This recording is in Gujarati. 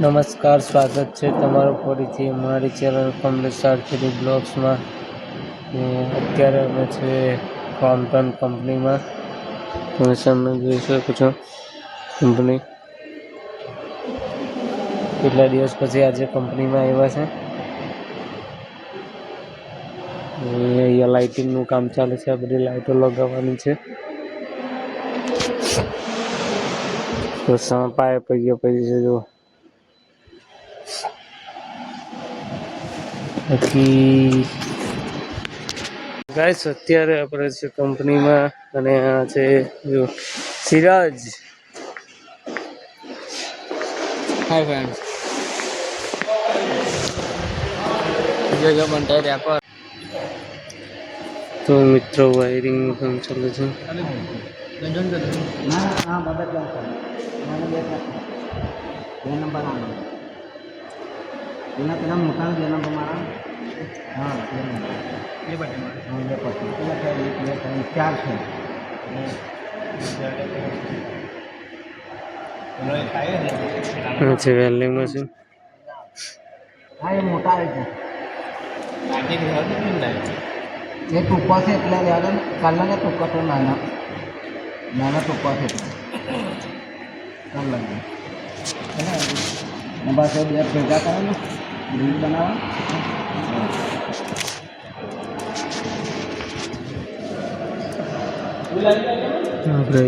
નમસ્કાર, સ્વાગત છે તમારું ફરીથી અમારી ચેનલ કમલેશ આર્થિક બ્લોગ્સમાં. અત્યારે અમે છે ક્રોમ્પટન કંપનીમાં. તમે સામે જોઈ શકો છો કંપની. કેટલા દિવસ પછી આજે કંપનીમાં આવ્યા છે. અહીંયા લાઇટિંગનું કામ ચાલે છે. આ બધી લાઇટો લગાવવાની છે. તો પાઇપ પડી છે જો. બાકી ગાઈસ અત્યારે આપણે છે કંપનીમાં અને આ છે જો સિરાજ. Hi friends. જો બંટાઈ રહ્યા તો મિત્રો વાયરિંગનું કામ ચાલે છે. પેલા મોટા બે નંબર મારા હા એ બટન ચાર છે છે વેલ્ડિંગ મશીન. હા એ મોટા આવે છે એ ટૂંકા છે એટલે લેવા કાલના ને ટૂંકા તો નાના નાના ટૂંકા છે કાલ લાગે બસ બે ભેગા કરે ને રીલ બનાવવા આપણે